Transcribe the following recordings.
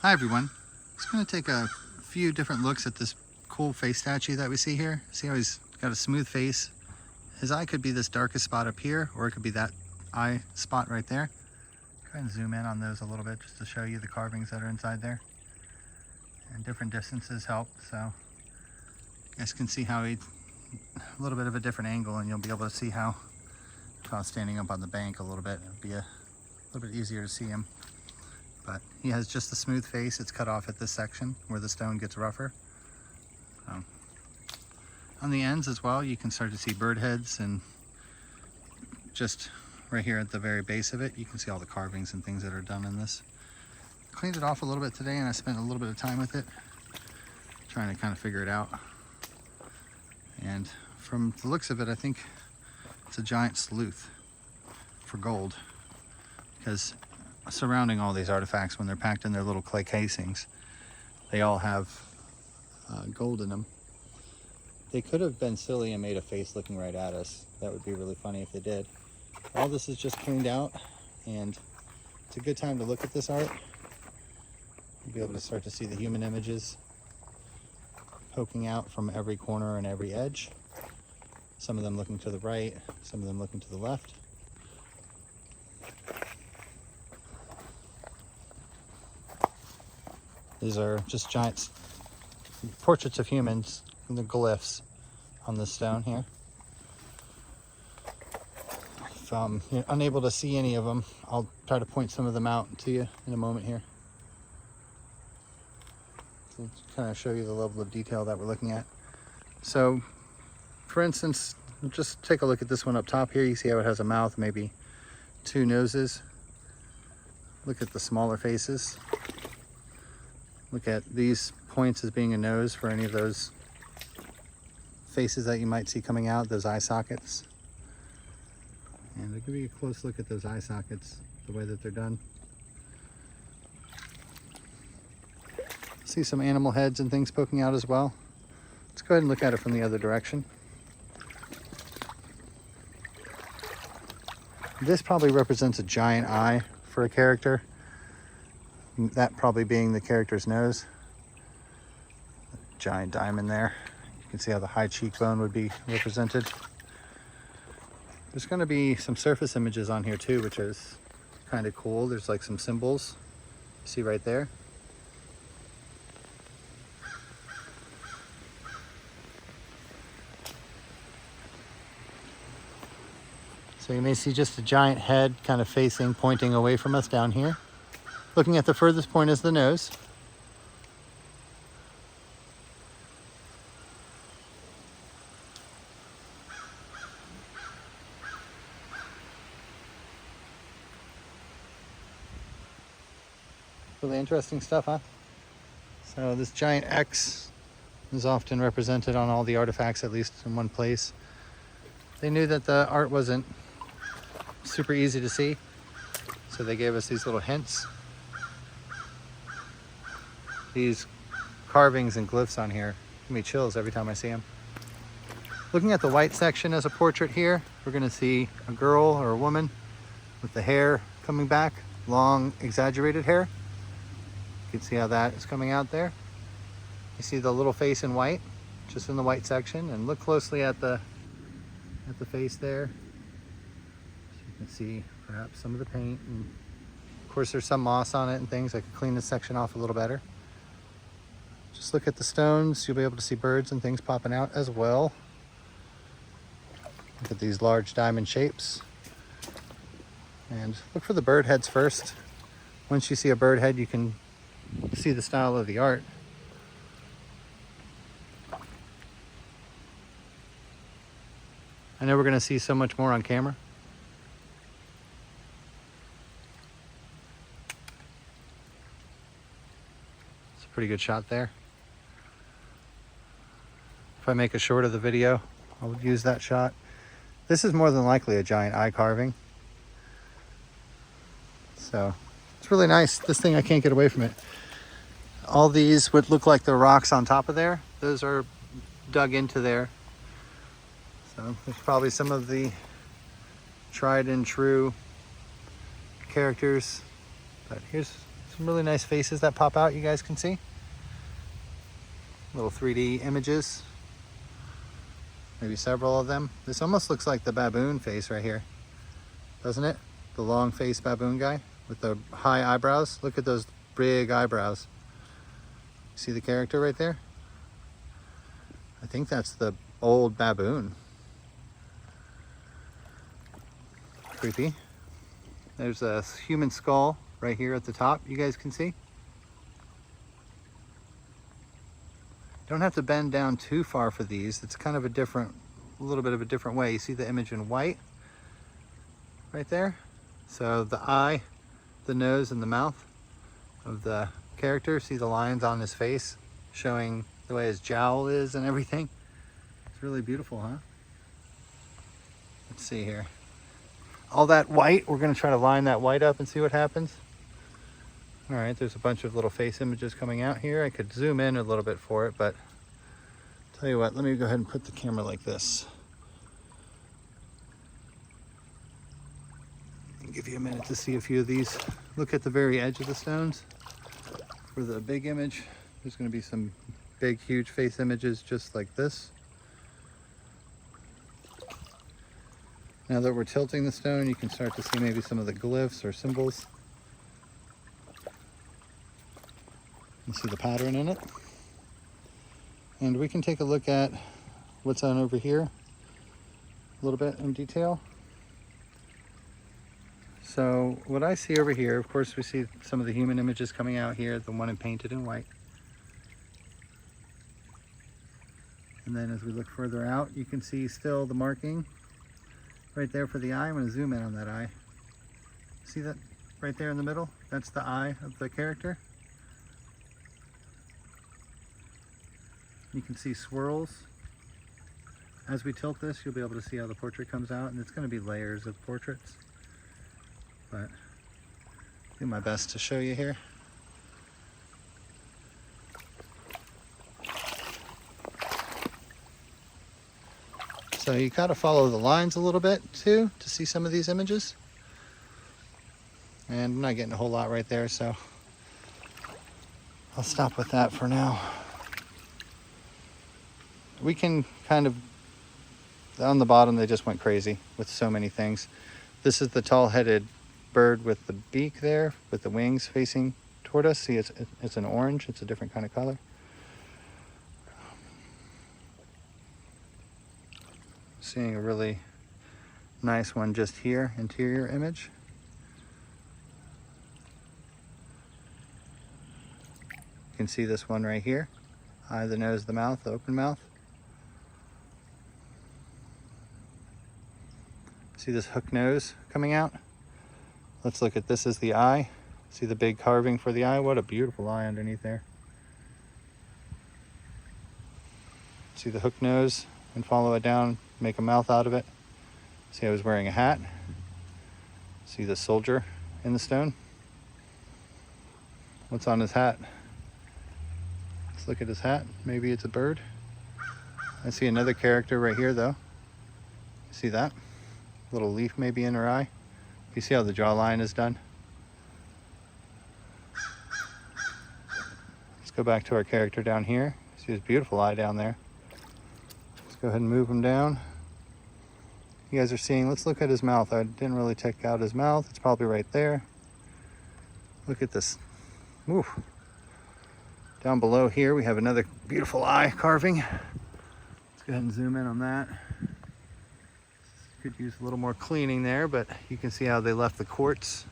Hi everyone. Just going to take a few different looks at this cool face statue that we see here. See how he's got a smooth face? His eye could be this darkest spot up here, or it could be that eye spot right there. Try and zoom in on those a little bit just to show you the carvings that are inside there. And different distances help, so you guys can see how a little bit of a different angle, and you'll be able to see how, if I was standing up on the bank a little bit, it would be a little bit easier to see him. But he has just a smooth face. It's cut off at this section where the stone gets rougher. On the ends as well, you can start to see bird heads, and just right here at the very base of it, you can see all the carvings and things that are done in this. Cleaned it off a little bit today, and I spent a little bit of time with it, trying to kind of figure it out. And from the looks of it, I think it's a giant sleuth for gold, because surrounding all these artifacts, when they're packed in their little clay casings, they all have gold in them. They could have been silly and made a face looking right at us. That would be really funny if they did. All this is just cleaned out, and it's a good time to look at this art. You'll be able to start to see the human images poking out from every corner and every edge. Some of them looking to the right, some of them looking to the left. These are just giant portraits of humans, the glyphs on this stone here. If you're unable to see any of them, I'll try to point some of them out to you in a moment here. To kind of show you the level of detail that we're looking at. So, for instance, just take a look at this one up top here. You see how it has a mouth, maybe two noses. Look at the smaller faces. Look at these points as being a nose for any of those faces that you might see coming out, those eye sockets. And I'll give you a close look at those eye sockets, the way that they're done. See some animal heads and things poking out as well. Let's go ahead and look at it from the other direction. This probably represents a giant eye for a character. That probably being the character's nose. Giant diamond there. You can see how the high cheekbone would be represented. There's going to be some surface images on here too, which is kind of cool. There's like some symbols. You see right there. So you may see just a giant head kind of facing, pointing away from us down here. Looking at the furthest point is the nose. Really interesting stuff, huh? So this giant X is often represented on all the artifacts, at least in one place. They knew that the art wasn't super easy to see, so they gave us these little hints. These carvings and glyphs on here give me chills every time I see them. Looking at the white section as a portrait here, we're going to see a girl or a woman with the hair coming back, long exaggerated hair. You can see how that is coming out there. You see the little face in white, just in the white section, and look closely at the face there. So you can see perhaps some of the paint, and of course there's some moss on it and things. I could clean this section off a little better. Just look at the stones. You'll be able to see birds and things popping out as well. Look at these large diamond shapes. And look for the bird heads first. Once you see a bird head, you can see the style of the art. I know we're going to see so much more on camera. It's a pretty good shot there. If I make a short of the video, I'll use that shot. This is more than likely a giant eye carving. So it's really nice. This thing, I can't get away from it. All these would look like the rocks on top of there. Those are dug into there. So there's probably some of the tried and true characters. But here's Some really nice faces that pop out, you guys can see. Little 3D images. Maybe several of them. This almost looks like the baboon face right here, doesn't it? The long face baboon guy with the high eyebrows. Look at those big eyebrows. See the character right there? I think that's the old baboon. Creepy. There's a human skull right here at the top, you guys can see. Don't have to bend down too far for these. It's kind of a little bit of a different way. You see the image in white right there? So the eye, the nose, and the mouth of the character. See the lines on his face showing the way his jowl is and everything. It's really beautiful, huh? Let's see here. All that white, we're gonna try to line that white up and see what happens. All right, there's a bunch of little face images coming out here. I could zoom in a little bit for it, but tell you what, let me go ahead and put the camera like this. I'll give you a minute to see a few of these. Look at the very edge of the stones. For the big image, there's gonna be some big, huge face images just like this. Now that we're tilting the stone, you can start to see maybe some of the glyphs or symbols. You see the pattern in it. And we can take a look at what's on over here a little bit in detail. So what I see over here, of course, we see some of the human images coming out here, the one painted in white. And then as we look further out, you can see still the marking right there for the eye. I'm going to zoom in on that eye. See that right there in the middle? That's the eye of the character. You can see swirls. As we tilt this, you'll be able to see how the portrait comes out, and it's going to be layers of portraits. But I'll do my best to show you here. So you gotta follow the lines a little bit too to see some of these images. And I'm not getting a whole lot right there, so I'll stop with that for now. We can kind of, on the bottom they just went crazy with so many things. This is the tall-headed bird with the beak there, with the wings facing toward us. See, it's an orange, it's a different kind of color. Seeing a really nice one just here, interior image. You can see this one right here. Eye, the nose, the mouth, the open mouth. See this hook nose coming out? Let's look at this as the eye. See the big carving for the eye? What a beautiful eye underneath there. See the hook nose and follow it down, make a mouth out of it. See, I was wearing a hat. See the soldier in the stone? What's on his hat? Let's look at his hat. Maybe it's a bird. I see another character right here though. See that? Little leaf maybe in her eye. You see how the jawline is done? Let's go back to our character down here. See his beautiful eye down there. Let's go ahead and move him down. You guys are seeing, let's look at his mouth. I didn't really check out his mouth. It's probably right there. Look at this. Ooh. Down below here, we have another beautiful eye carving. Let's go ahead and zoom in on that. Could use a little more cleaning there, but you can see how they left the quartz.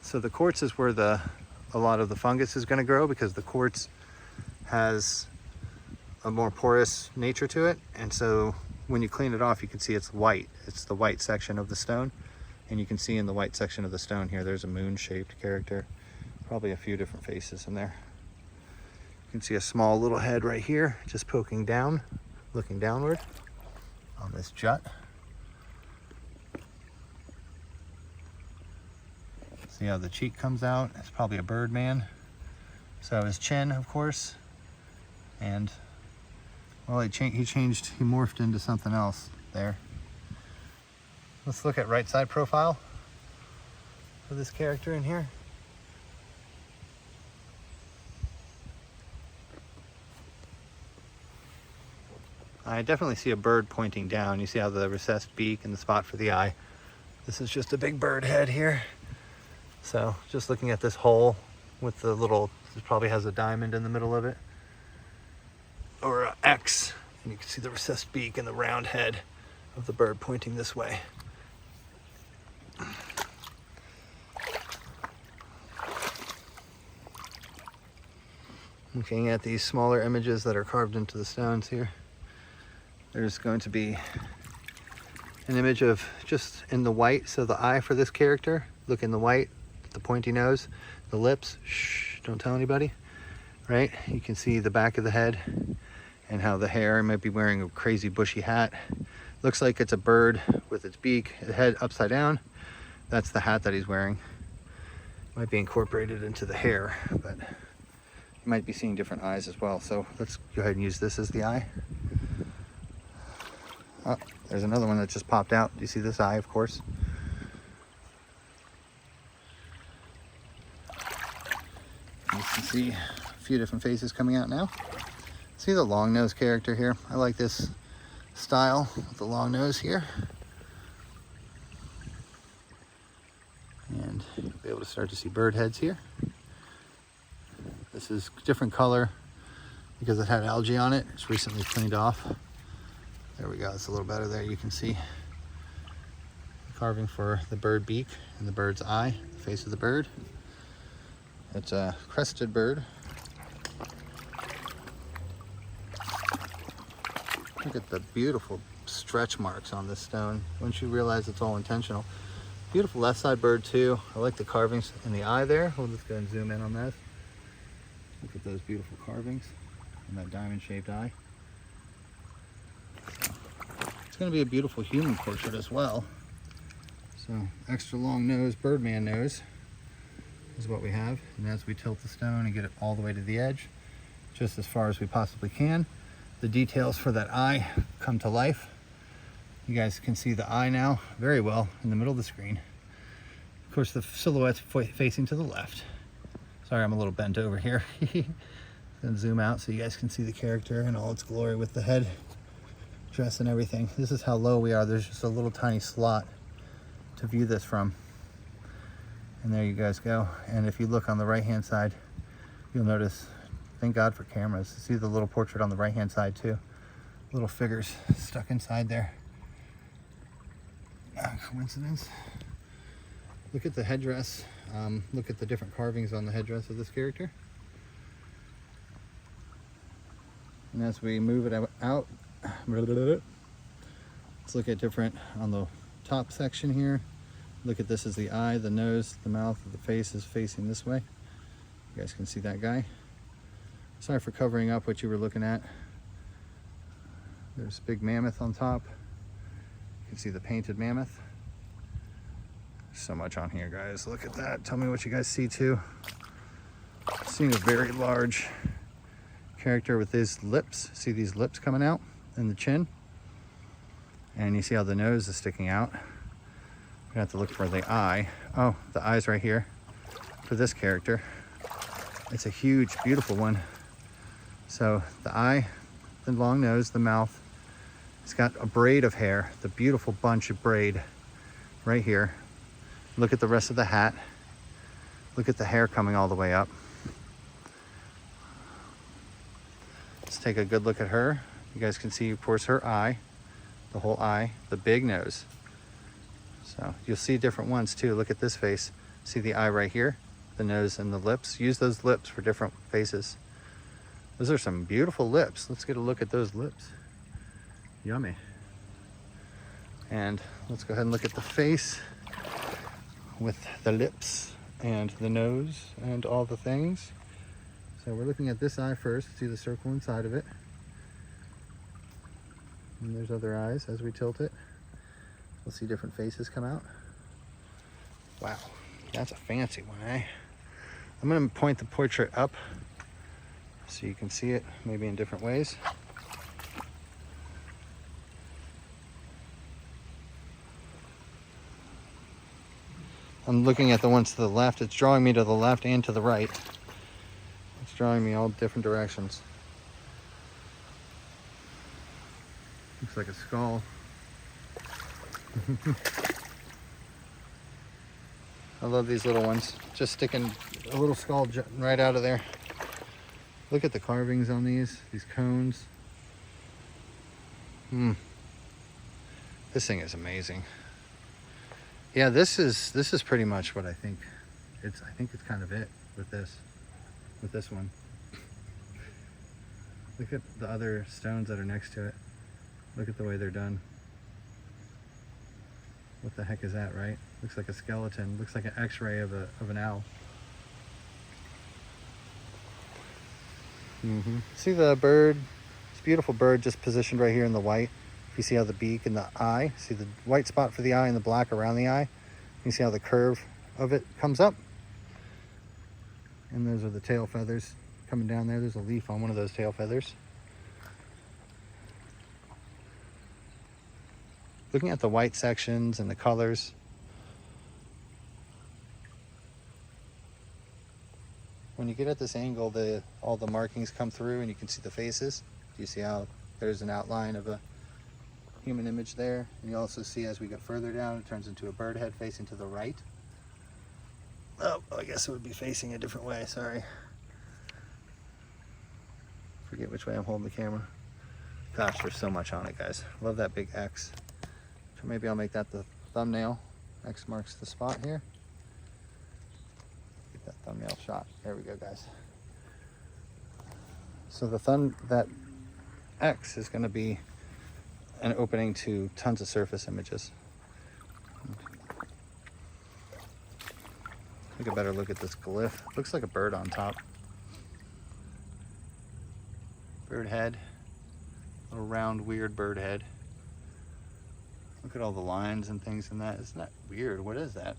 So the quartz is where a lot of the fungus is going to grow, because the quartz has a more porous nature to it. And so when you clean it off, you can see it's white. It's the white section of the stone. And you can see in the white section of the stone here, there's a moon-shaped character. Probably a few different faces in there. You can see a small little head right here, just poking down, looking downward on this jut. See how the cheek comes out? It's probably a bird man. So his chin, of course. And, well, he morphed into something else there. Let's look at right side profile for this character in here. I definitely see a bird pointing down. You see how the recessed beak and the spot for the eye. This is just a big bird head here. So just looking at this hole with the little, it probably has a diamond in the middle of it, or an X, and you can see the recessed beak and the round head of the bird pointing this way. Looking at these smaller images that are carved into the stones here, there's going to be an image of just in the white, so the eye for this character, look in the white, the pointy nose, the lips, shh, don't tell anybody, right? You can see the back of the head and how the hair might be wearing a crazy bushy hat. Looks like it's a bird with its beak, the head upside down. That's the hat that he's wearing. Might be incorporated into the hair, but you might be seeing different eyes as well. So let's go ahead and use this as the eye. Oh, there's another one that just popped out. Do you see this eye, of course? You can see a few different faces coming out now. See the long nose character here? I like this style with the long nose here. And you'll be able to start to see bird heads here. This is different color because it had algae on it. It's recently cleaned off. There we go, it's a little better there. You can see the carving for the bird beak and the bird's eye, the face of the bird. It's a crested bird. Look at the beautiful stretch marks on this stone. Once you realize it's all intentional. Beautiful left side bird too. I like the carvings in the eye there. We'll just go and zoom in on that. Look at those beautiful carvings and that diamond shaped eye. It's going to be a beautiful human portrait as well. So extra long nose, birdman nose is what we have. And as we tilt the stone and get it all the way to the edge, just as far as we possibly can, the details for that eye come to life. You guys can see the eye now very well in the middle of the screen. Of course, the silhouette's facing to the left. Sorry, I'm a little bent over here. Then zoom out so you guys can see the character in all its glory with the head dress and everything. This is how low we are. There's just a little tiny slot to view this from. And there you guys go. And if you look on the right hand side, you'll notice, thank God for cameras. See the little portrait on the right hand side too. Little figures stuck inside there. Coincidence. Look at the headdress. Look at the different carvings on the headdress of this character. And as we move it out, let's look at different on the top section here. Look at this as the eye, the nose, the mouth, the face is facing this way. You guys can see that guy. Sorry for covering up what you were looking at. There's a big mammoth on top. You can see the painted mammoth. So much on here, guys. Look at that. Tell me what you guys see too. Seeing a very large character with his lips. See these lips coming out and the chin? And you see how the nose is sticking out. We have to look for the eye. Oh, the eye's right here for this character. It's a huge, beautiful one. So the eye, the long nose, the mouth. It's got a braid of hair, the beautiful bunch of braid right here. Look at the rest of the hat. Look at the hair coming all the way up. Let's take a good look at her. You guys can see, of course, her eye, the whole eye, the big nose. So you'll see different ones too. Look at this face. See the eye right here, the nose and the lips. Use those lips for different faces. Those are some beautiful lips. Let's get a look at those lips. Yummy. And let's go ahead and look at the face with the lips and the nose and all the things. So we're looking at this eye first. See the circle inside of it. And there's other eyes as we tilt it. We'll see different faces come out. Wow, that's a fancy one, eh? I'm gonna point the portrait up so you can see it maybe in different ways. I'm looking at the ones to the left. It's drawing me to the left and to the right. It's drawing me all different directions. Looks like a skull. I love these little ones. Just sticking a little skull right out of there. Look at the carvings on these cones. This thing is amazing. Yeah, this is pretty much what I think. I think it's kind of it with this one. Look at the other stones that are next to it. Look at the way they're done. What the heck is that, right? Looks like a skeleton. Looks like an x-ray of an owl. See the bird? It's a beautiful bird just positioned right here in the white. If you see how the beak and the eye, see the white spot for the eye and the black around the eye? You see how the curve of it comes up? And those are the tail feathers coming down there. There's a leaf on one of those tail feathers. Looking at the white sections and the colors. When you get at this angle, all the markings come through and you can see the faces. You see how there's an outline of a human image there. And you also see as we get further down, it turns into a bird head facing to the right. Oh, I guess it would be facing a different way, sorry. Forget which way I'm holding the camera. Gosh, there's so much on it, guys. Love that big X. So maybe I'll make that the thumbnail. X marks the spot here. Get that thumbnail shot. There we go, guys. So that X is going to be an opening to tons of surface images. Take a better look at this glyph. Looks like a bird on top. Bird head. Little round, weird bird head. Look at all the lines and things in that. Isn't that weird? What is that?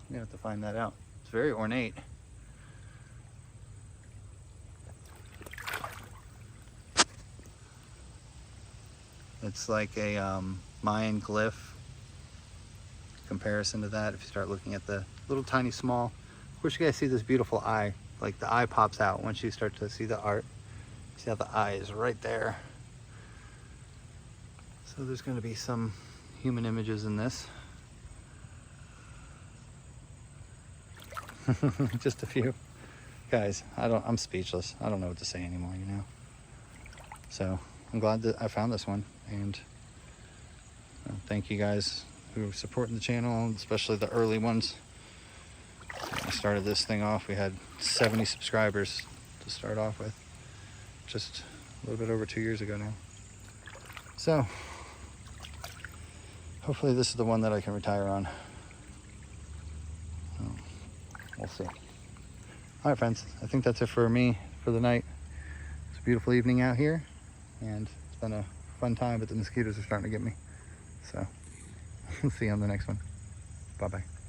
You have to find that out. It's very ornate. It's like a Mayan glyph comparison to that. If you start looking at the little tiny small, of course you guys see this beautiful eye. Like the eye pops out once you start to see the art. See how the eye is right there. So there's going to be some human images in this. Just a few. Guys, I'm speechless. I don't know what to say anymore, you know. So I'm glad that I found this one, and thank you guys who are supporting the channel, especially the early ones. I started this thing off, we had 70 subscribers to start off with, just a little bit over 2 years ago now. So hopefully this is the one that I can retire on. We'll see. All right, friends, I think that's it for me for the night. It's a beautiful evening out here, and it's been a fun time, but the mosquitoes are starting to get me. So we'll see you on the next one. Bye-bye.